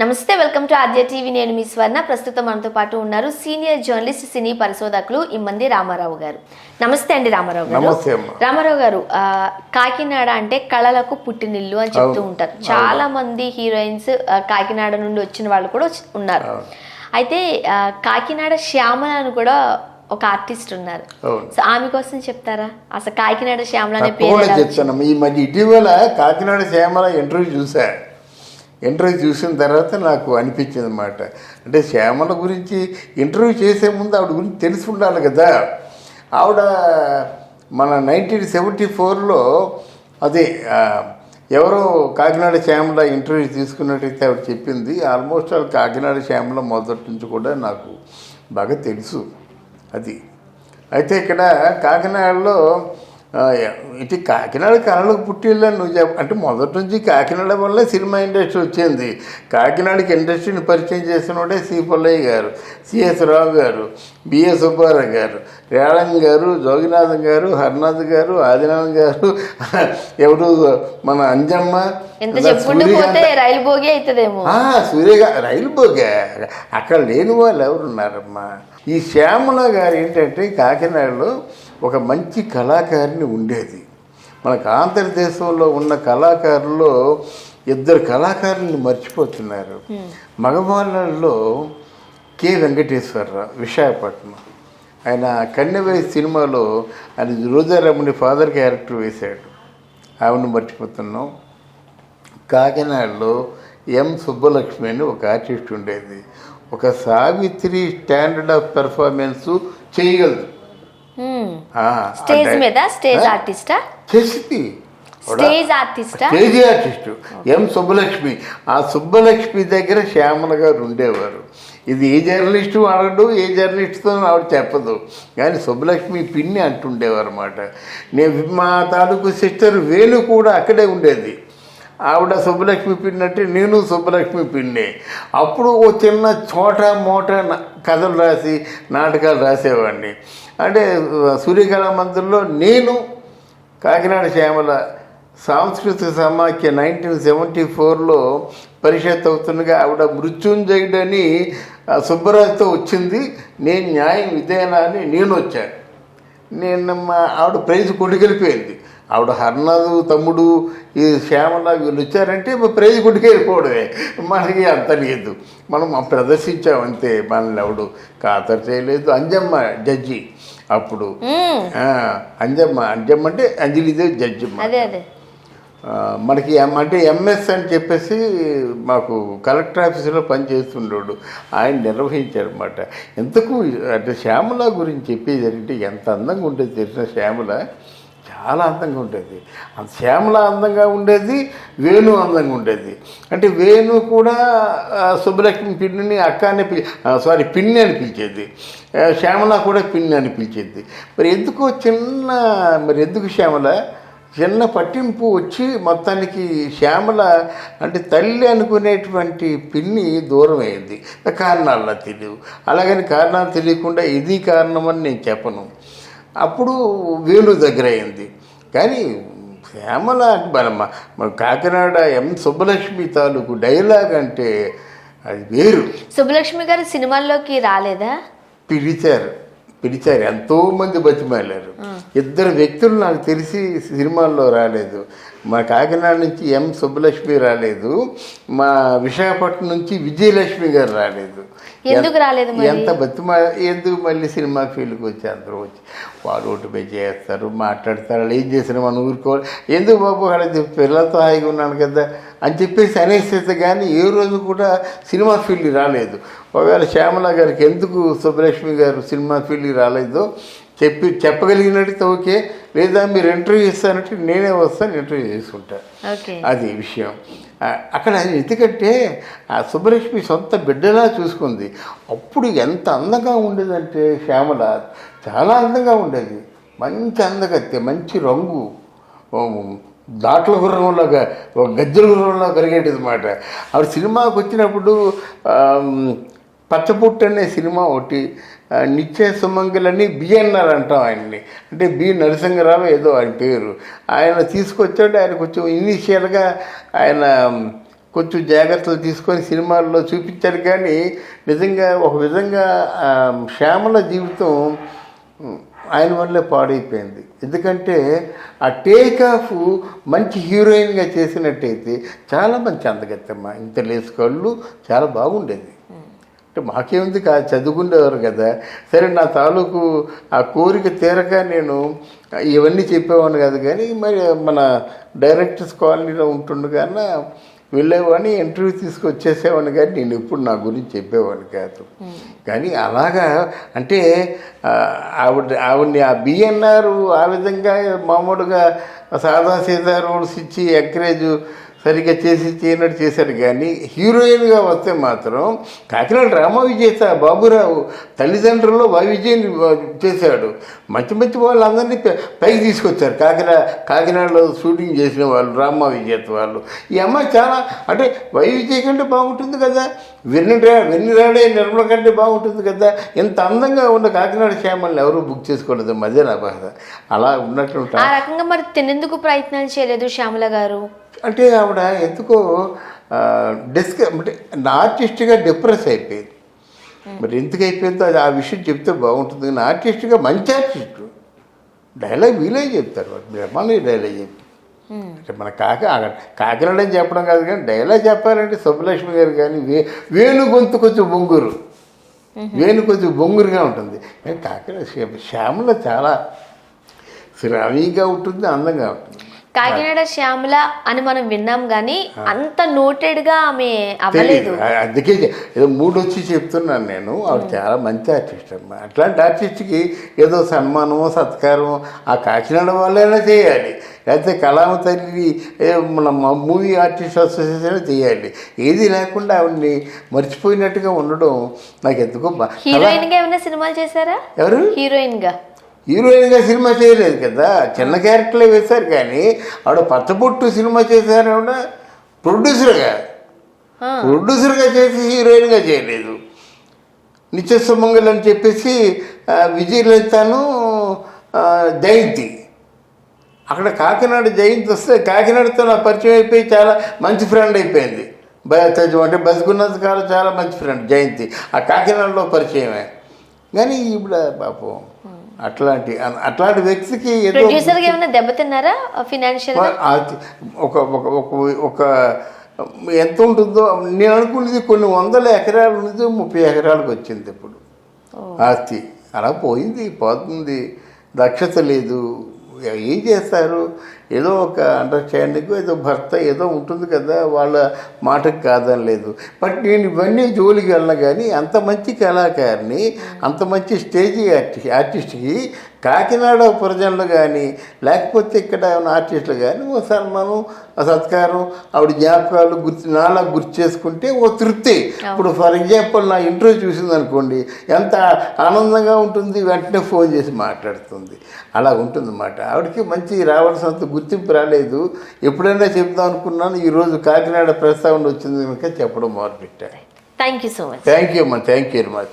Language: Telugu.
నమస్తే, వెల్కమ్ టు ఆద్య టీవీ. నేను మీ స్వర్ణ. ప్రస్తుతం మనతో పాటు ఉన్నారు సీనియర్ జర్నలిస్ట్, సినీ పరిశోధకులు ఇమ్మంది రామారావు గారు. నమస్తే అండి రామారావు గారు. రామారావు గారు, కాకినాడ అంటే కళలకు పుట్టినిల్లు అని చెప్తూ ఉంటారు. చాలా మంది హీరోయిన్స్ కాకినాడ నుండి వచ్చిన వాళ్ళు కూడా ఉన్నారు. అయితే కాకినాడ శ్యామలను కూడా ఒక ఆర్టిస్ట్ ఉన్నారు. సో ఆమె కోసం చెప్తారా? అసలు కాకినాడ శ్యామల అనే పేరు ఈ మధ్య ఇటీవల కాకినాడ శ్యామల ఇంటర్వ్యూ చూసిన తర్వాత నాకు అనిపించింది అన్నమాట. అంటే శ్యామల గురించి ఇంటర్వ్యూ చేసే ముందు ఆవిడ గురించి తెలిసి ఉండాలి కదా. ఆవిడ మన 1974లో అదే ఎవరో కాకినాడ శ్యామల ఇంటర్వ్యూ తీసుకున్నట్టయితే ఆవిడ చెప్పింది. ఆల్మోస్ట్ ఆవిడ కాకినాడ శ్యామల మొదటి నుంచి కూడా నాకు బాగా తెలుసు. అది అయితే ఇక్కడ కాకినాడలో ఇటు కాకినాడ కళలకు పుట్టిల్లని నువ్వు అంటే మొదటి నుంచి కాకినాడ వల్లే సినిమా ఇండస్ట్రీ వచ్చింది. కాకినాడకి ఇండస్ట్రీని పరిచయం చేసినోడే సి పుల్లయ్య గారు, సిఎస్ రావు గారు, బిఎస్ సుబ్బారావు గారు, రేళం గారు, జోగినాథం గారు, హరినాథ్ గారు, ఆదినాథ్ గారు, ఎవరు మన అంజమ్మ, సూర్య రైలు బోగే. అక్కడ లేని వాళ్ళు ఎవరున్నారమ్మా? ఈ శ్యామల గారు ఏంటంటే కాకినాడలో ఒక మంచి కళాకారిణి ఉండేది. మనకు ఆంధ్రదేశంలో ఉన్న కళాకారుల్లో ఇద్దరు కళాకారుల్ని మర్చిపోతున్నారు. మగవాళ్ళల్లో కె వెంకటేశ్వరరావు, విశాఖపట్నం. ఆయన కన్నెవై సినిమాలో ఆయన రోజారమణి ఫాదర్ క్యారెక్టర్ వేశాడు. ఆవిడని మర్చిపోతున్నాం. కాకినాడలో ఎం సుబ్బలక్ష్మి అని ఒక ఆర్టిస్ట్ ఉండేది. ఒక సావిత్రి స్టాండర్డ్ ఆఫ్ పెర్ఫార్మెన్స్ చేయగలదు. స్టేజ్ మీద స్టేజ్ ఆర్టిస్ట్ ఎం సుబ్బలక్ష్మి. ఆ సుబ్బలక్ష్మి దగ్గర శ్యామల గారు ఉండేవారు. ఇది ఏ జర్నలిస్టు అడగడు, ఏ జర్నలిస్టుతో ఆవిడ చెప్పదు, కానీ సుబ్బలక్ష్మి పిన్ని అంటుండేవారు అన్నమాట. మా తాలూకు సిస్టర్ వేణు కూడా అక్కడే ఉండేది. ఆవిడ సుబ్బలక్ష్మి పిన్ని అంటే నేను సుబ్బలక్ష్మి పిన్నే. అప్పుడు ఓ చిన్న చోట మోట కథలు రాసి నాటకాలు రాసేవాడిని. అంటే సూర్యకళా మందిర్లో నేను కాకినాడ శ్యామల సాంస్కృతిక సమాఖ్య 1974లో పరిషత్ అవుతుండగా ఆవిడ మృత్యుంజయుడని సుబ్బరాజుతో వచ్చింది. నేను న్యాయం ఇదేనా అని నేను వచ్చాను. ఆవిడ ప్రైజ్ కొట్టుకెళ్ళిపోయింది. ఆవిడ హర్నాథ్ తమ్ముడు ఈ శ్యామల వీళ్ళు వచ్చారంటే ప్రైజ్ కొట్టుకెళ్ళిపోవడమే. మనకి అంత లేదు, మనం ప్రదర్శించామంతే. మనల్ని ఎవడు ఖాతరు చేయలేదు. అంజమ్మ జడ్జి అప్పుడు. అంజమ్మ అంటే అంజలిదేవి జడ్జి. మనకి అంటే ఎంఎస్ అని చెప్పేసి మాకు కలెక్టర్ ఆఫీసులో పనిచేస్తుండేవాడు. ఆయన నిర్వహించారు అన్నమాట. ఎంతకు అంటే శ్యామల గురించి చెప్పేది అంటే ఎంత అందంగా ఉండేది తెలిసిన శ్యామల చాలా అందంగా ఉండేది. శ్యామల అందంగా ఉండేది, వేణు అందంగా ఉండేది. అంటే వేణు కూడా సుబ్బలక్ష్మి పిన్నిని అక్కనే పిన్ని అని పిలిచేది. శ్యామల కూడా పిన్ని అని పిలిచేది. మరి ఎందుకు శ్యామల చిన్న పట్టింపు వచ్చి మొత్తానికి శ్యామల అంటే తల్లి అనుకునేటువంటి పిన్ని దూరం అయింది. కారణాలు తెలియవు. అలాగని కారణాలు తెలియకుండా ఇది కారణమని నేను చెప్పను. అప్పుడు వేణు దగ్గర అయింది. కానీ శ్యామల అంటే మన కాకినాడ ఎం సుబ్బలక్ష్మి తాలూకు డైలాగ్ అంటే అది వేరు. సుబ్బలక్ష్మి గారు సినిమాల్లోకి రాలేదా? పిలిచారు, ఎంతోమంది బతిమాలారు. ఇద్దరు వ్యక్తులు నాకు తెలిసి సినిమాల్లో రాలేదు. మా కాకినాడ నుంచి ఎం సుబ్బలక్ష్మి రాలేదు, మా విశాఖపట్నం నుంచి విజయలక్ష్మి గారు రాలేదు. ఎందుకు రాలేదు? ఎంత ఎందుకు మళ్ళీ సినిమా ఫీల్డ్కి వచ్చి అందరూ వచ్చి వాడు ఓటు చేస్తారు, మాట్లాడతారు. వాళ్ళు ఏం చేసినా మనం ఊరుకోవాలి. ఎందుకు బాబు వాళ్ళ పిల్లలతో హాయిగా ఉన్నాను కదా అని చెప్పేసి అనేస్తే కానీ ఏ రోజు కూడా సినిమా ఫీల్డ్కి రాలేదు. ఒకవేళ శ్యామల గారికి ఎందుకు సుబ్బలక్ష్మి గారు సినిమా ఫీల్డ్కి రాలేదో చెప్పగలిగినట్టు ఓకే, లేదా మీరు ఇంటర్వ్యూ ఇస్తానంటే నేనే వస్తాను, ఇంటర్వ్యూ చేసుకుంటాను. అది విషయం అక్కడ. ఎందుకంటే ఆ సుబ్బలక్ష్మి సొంత బిడ్డలా చూసుకుంది. అప్పుడు ఎంత అందంగా ఉండేదంటే శ్యామల చాలా అందంగా ఉండేది. మంచి అందగత్తె, మంచి రంగు, దాట్ల గుర్రంలాగా, ఒక గజ్జల గుర్రంలా పెరిగేది అన్నమాట. ఆవిడ సినిమాకి వచ్చినప్పుడు పచ్చపుట్టు అనే సినిమా ఒకటి, నిత్య సుమంగళని బిఎన్ఆర్ అంటాం ఆయన్ని. అంటే బి నరసింహరావు ఏదో ఆయన పేరు. ఆయన తీసుకొచ్చాడు. ఆయన కొంచెం ఇనీషియల్గా ఆయన కొంచెం జాగ్రత్తలు తీసుకొని సినిమాల్లో చూపించారు. కానీ నిజంగా ఒక విధంగా శ్యామల జీవితం ఆయన వల్లే పాడైపోయింది. ఎందుకంటే ఆ టేక్ ఆఫ్ మంచి హీరోయిన్గా చేసినట్టయితే చాలా మంచి అందగత్తమ్మ, ఇంత లేసు కళ్ళు, చాలా బాగుండేది. అంటే మాకేముంది చదువుకుండేవారు కదా. సరే, నా తాలూకు ఆ కోరిక తీరక నేను ఇవన్నీ చెప్పేవాడిని కాదు. కానీ మరి మన డైరెక్టర్స్ కాలనీలో ఉంటుండగానే వెళ్ళేవాడిని, ఇంటర్వ్యూ తీసుకొచ్చేసేవాడిని. కానీ నేను ఎప్పుడు నా గురించి చెప్పేవాడిని కాదు. కానీ అలాగా అంటే ఆవిడ్ని ఆ బిఎన్ఆర్ ఆ విధంగా మామూలుగా సాదాసీదా రోల్స్ ఇచ్చి ఎంకరేజ్ సరిగ్గా చేయనట్టు చేశారు. కానీ హీరోయిన్గా వస్తే మాత్రం కాకినాడ రామ విజేత బాబురావు తల్లిదండ్రుల్లో వైవిజయన్ చేశాడు. మంచి మంచి వాళ్ళందరినీ పైకి తీసుకొచ్చారు. కాకినాడలో షూటింగ్ చేసిన వాళ్ళు రామ విజేత వాళ్ళు. ఈ అమ్మాయి చాలా అంటే వైవిజయ్ కంటే బాగుంటుంది కదా, వెన్నెరాడే నిర్మల కంటే బాగుంటుంది కదా. ఇంత అందంగా ఉన్న కాకినాడ శ్యామల్ని ఎవరు బుక్ చేసుకోలేదు. మధ్య నా బాధ అలా ఉన్నట్టు. ఆ రకంగా మరి తినేందుకు ప్రయత్నాలు చేయలేదు శ్యామల గారు? అంటే ఆవిడ ఎందుకో అంటే ఆర్టిస్ట్గా డిప్రెస్ అయిపోయింది. మరి ఎందుకు అయిపోయిందో అది ఆ విషయం చెప్తే బాగుంటుంది. కానీ ఆర్టిస్ట్గా మంచి ఆర్టిస్టు డైలాగ్ వీలే చెప్తారు, వాడు బ్రహ్మాండ డైలాగ్ చెప్పి. అంటే మన కాకినాడ అని చెప్పడం కాదు, కానీ డైలాగ్ చెప్పాలంటే సుబ్బలక్ష్మి గారు. కానీ వేణు గొంతు కొంచెం బొంగురుగా ఉంటుంది. కానీ కాకినాడ శ్యామల చాలా శ్రావీగా ఉంటుంది, అందంగా ఉంటుంది. కాకినాడ శ్యామల అని మనం విన్నాం, కానీ అంత నోటెడ్గా ఆమె అవ్వలేదు. అందుకే ఏదో మూడు వచ్చి చెప్తున్నాను నేను. ఆవిడ చాలా మంచి ఆర్టిస్ట్ అమ్మా. అట్లాంటి ఆర్టిస్ట్కి ఏదో సన్మానమో సత్కారమో ఆ కాకినాడ వాళ్ళైనా చేయాలి, లేకపోతే కళామ తల్లి మన మూవీ ఆర్టిస్ట్ అసోసియేషన్ చేయాలి. ఏది లేకుండా ఆవిడ్ని మర్చిపోయినట్టుగా ఉండడం నాకు ఎందుకో. హీరోయిన్గా ఏమైనా సినిమాలు చేశారా? ఎవరు హీరోయిన్గా సినిమా చేయలేదు కదా, చిన్న క్యారెక్టర్లే వేశారు. కానీ ఆవిడ పచ్చబొట్టు సినిమా చేశారు. ఆవిడ ప్రొడ్యూసర్గా చేసి హీరోయిన్గా చేయలేదు. నిత్య సుమంగళ్ అని చెప్పేసి విజయలలితను జయంతి, అక్కడ కాకినాడ జయంతి వస్తే కాకినాడతో నా పరిచయం అయిపోయి చాలా మంచి ఫ్రెండ్ అయిపోయింది. అంటే బతుకున్నంత కాలం చాలా మంచి ఫ్రెండ్ జయంతి. ఆ కాకినాడలో పరిచయమే. కానీ ఇప్పుడు పాపం అట్లాంటి వ్యక్తికి దెబ్బతిన్నారా ఫినాన్షియల్? ఒక ఎంత ఉంటుందో నేను అనుకునేది కొన్ని 100 ఎకరాల నుంచి 30 ఎకరాలకు వచ్చింది ఇప్పుడు ఆస్తి. అలా పోతుంది, దక్షత లేదు. ఏం చేస్తారు? ఏదో ఒక అండర్స్టాండింగ్, ఏదో భర్త ఏదో ఉంటుంది కదా, వాళ్ళ మాటకు కాదని లేదు. బట్ నేను ఇవన్నీ జోలికి వెళ్ళినా కానీ అంత మంచి కళాకారిని, అంత మంచి స్టేజీ ఆర్టిస్ట్కి కాకినాడ ప్రజలు కానీ లేకపోతే ఇక్కడ ఉన్న ఆర్టిస్టులు కానీ ఓ సన్మానం, సత్కారం, ఆవిడ జ్ఞాపకాలు నాలా గుర్తు చేసుకుంటే ఓ తృప్తి. ఇప్పుడు ఫర్ ఎగ్జాంపుల్ నా ఇంటర్వ్యూ చూసింది అనుకోండి, ఎంత ఆనందంగా ఉంటుంది, వెంటనే ఫోన్ చేసి మాట్లాడుతుంది. అలా ఉంటుందన్నమాట. ఆవిడకి మంచి రావాల్సినంత గుర్తింపు రాలేదు. ఎప్పుడైనా చెప్దాం అనుకున్నాను, ఈరోజు కాకినాడ ప్రస్తావన వచ్చింది కనుక చెప్పడం మొదలుపెట్టాను. Thank you so much. Thank you అమ్మా, థ్యాంక్ యూ వెరీ మచ్.